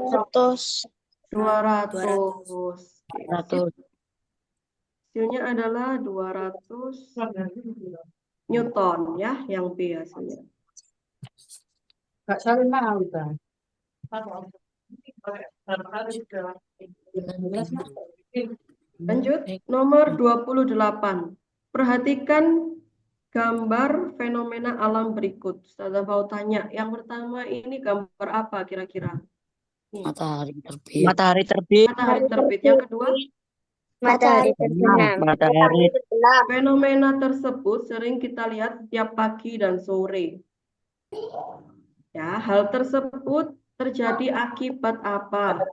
Ratus.
200. Oke.
100.
Hasilnya adalah 200 Newton ya, yang B hasilnya. Lanjut, nomor 28. Perhatikan gambar fenomena alam berikut. Ustazah mau tanya, yang pertama ini gambar apa kira-kira?
Matahari terbit.
Matahari terbit.
Matahari terbit. Yang kedua,
Matahari terbenam.
Matahari
fenomena tersebut sering kita lihat setiap pagi dan sore. Ya, hal tersebut terjadi akibat apa?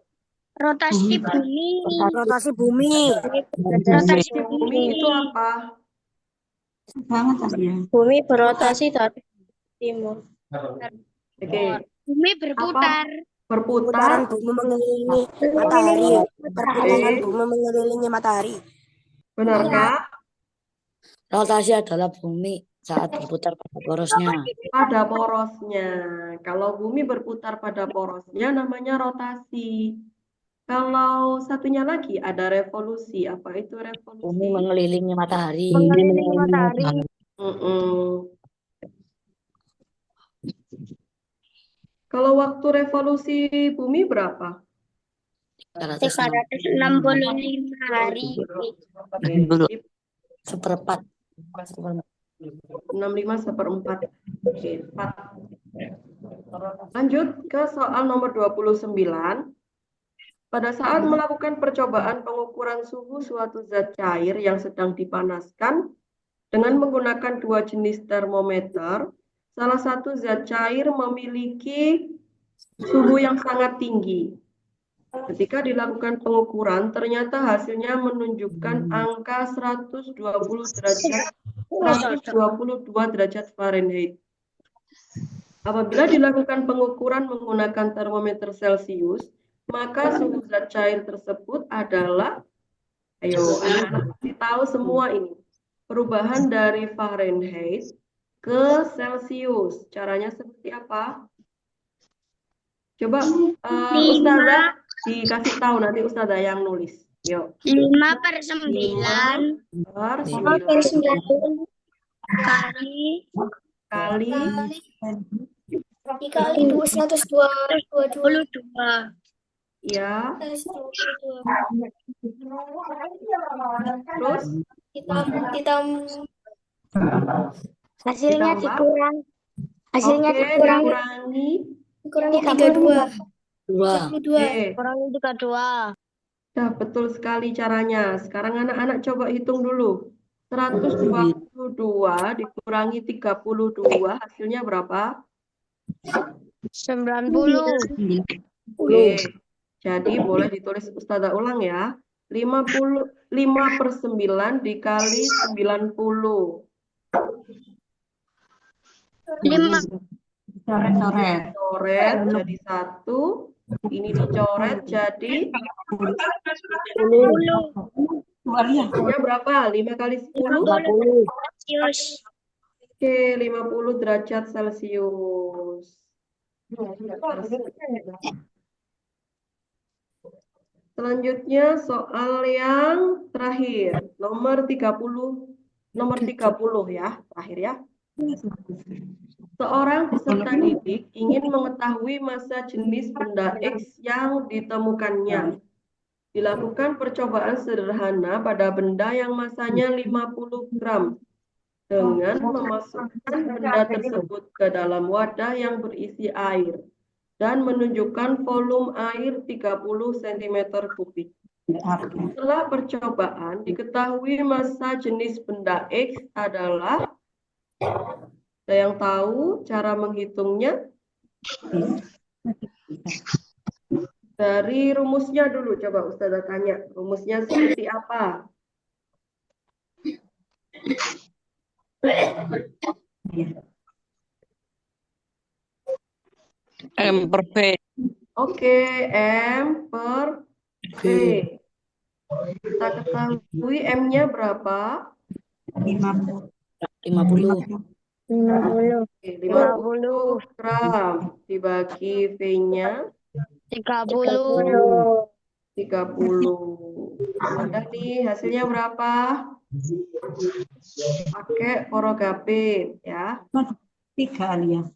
Rotasi bumi.
Rotasi bumi.
Rotasi
Bumi itu apa?
Bumi berotasi dari timur.
Oke,
Bumi berputar.
Putaran
berputar.
bumi mengelilingi matahari. Perputaran bumi mengelilingi matahari.
Benar, Kak?
Rotasi adalah bumi saat berputar pada porosnya.
Pada porosnya. Kalau bumi berputar pada porosnya namanya rotasi. Kalau satunya lagi ada revolusi. Apa itu
Bumi
revolusi?
mengelilingi matahari.
Mengelilingi matahari.
Mm-mm. Kalau waktu revolusi bumi berapa?
365 hari.
Oke,
Dulu.
sip.
Seperempat.
65/4. Oke, 4. Lanjut ke soal nomor 29. Pada saat melakukan percobaan pengukuran suhu suatu zat cair yang sedang dipanaskan dengan menggunakan dua jenis termometer, salah satu zat cair memiliki suhu yang sangat tinggi. Ketika dilakukan pengukuran, ternyata hasilnya menunjukkan angka 122 derajat Fahrenheit. Apabila dilakukan pengukuran menggunakan termometer Celcius, maka suhu zat cair tersebut adalah, ayo anak-anak pasti tahu semua ini, perubahan dari Fahrenheit ke Celcius. Caranya seperti apa? Coba Ustazah dikasih tahu, nanti Ustazah yang nulis. Yuk.
5/9
5/9
kali
kali
Dikali
22.
ya, terus
Hasilnya
ditambah.
dikurang. Hasilnya
Oke,
dikurangi.
dikurangi
32.
2.
Oke.
Kurangi 32.
Nah, betul sekali caranya. Sekarang anak-anak coba hitung dulu. 122 dikurangi 32, hasilnya berapa?
90.
Oke. Jadi boleh ditulis Ustazah ulang ya. 5/9 dikali 90.
5
Coret jadi 1. Ini dicoret jadi
10
hasilnya berapa? 5 kali 10?
50.
Celsius.
Oke, 50 derajat Celcius. Selanjutnya soal yang terakhir, nomor 30 ya, terakhir ya. Seorang peserta didik ingin mengetahui massa jenis benda X yang ditemukannya. Dilakukan percobaan sederhana pada benda yang massanya 50 gram dengan memasukkan benda tersebut ke dalam wadah yang berisi air dan menunjukkan volume air 30 cm kubik. Setelah percobaan, diketahui massa jenis benda X adalah, ada yang tahu cara menghitungnya? Dari rumusnya dulu, coba Ustazah tanya. Rumusnya seperti apa?
M per V.
Oke, M per V. Kita ketahui M-nya berapa?
50.
50.
Oke, 50 gram dibagi V-nya
30.
30. Ada nih hasilnya berapa? Pakai porogapit ya. 50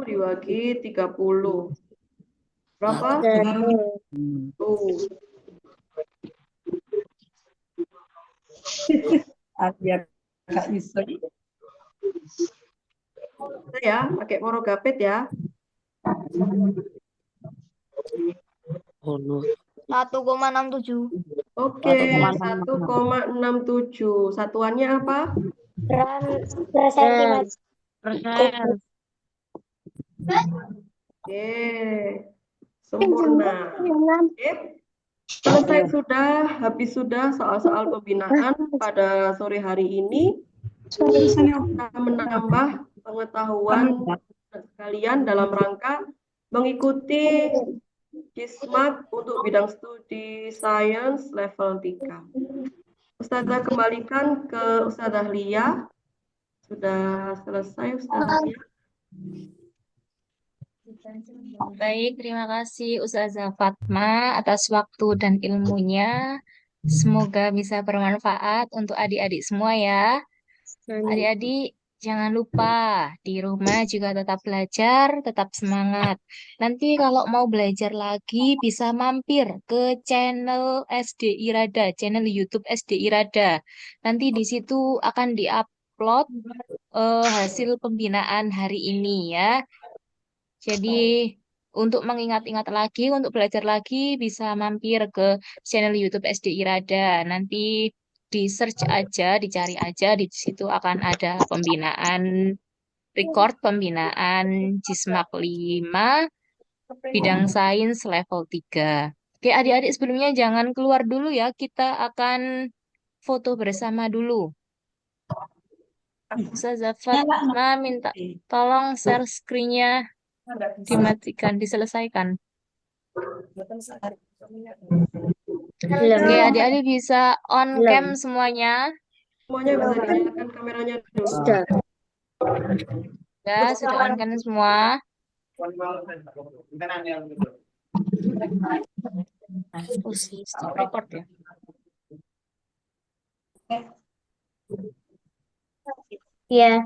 dibagi 30. Berapa? Tuh. Ya, pakai porogapit ya.
1,67.
Oke, 1,67. Satuannya apa?
Persen.
Persen.
Oke, sempurna. Oke. Selesai sudah, habis sudah soal-soal pembinaan pada sore hari ini. Kita menambah pengetahuan kalian dalam rangka mengikuti GISMAK untuk bidang studi sains level 3. Ustazah kembalikan ke Ustazah Lia. Sudah selesai Ustazah Lia.
Baik, terima kasih Ustazah Fatma atas waktu dan ilmunya. Semoga bisa bermanfaat untuk adik-adik semua ya. Adik-adik, jangan lupa di rumah juga tetap belajar, tetap semangat. Nanti kalau mau belajar lagi bisa mampir ke channel SD Irada, channel YouTube SD Irada. Nanti di situ akan diupload hasil pembinaan hari ini ya. Jadi untuk mengingat-ingat lagi, untuk belajar lagi bisa mampir ke channel YouTube SD Irada. Nanti di search aja, dicari aja, di situ akan ada record pembinaan Jismak 5 bidang sains level 3. Oke, adik-adik sebelumnya jangan keluar dulu ya, kita akan foto bersama dulu. Ustazah Fatma minta tolong share screen-nya dimatikan, diselesaikan. Oke, adik-adik bisa on cam semuanya.
Semuanya bisa dinyalakan kameranya dulu.
Ya, sudah on cam semua. Stop record ya.
Iya.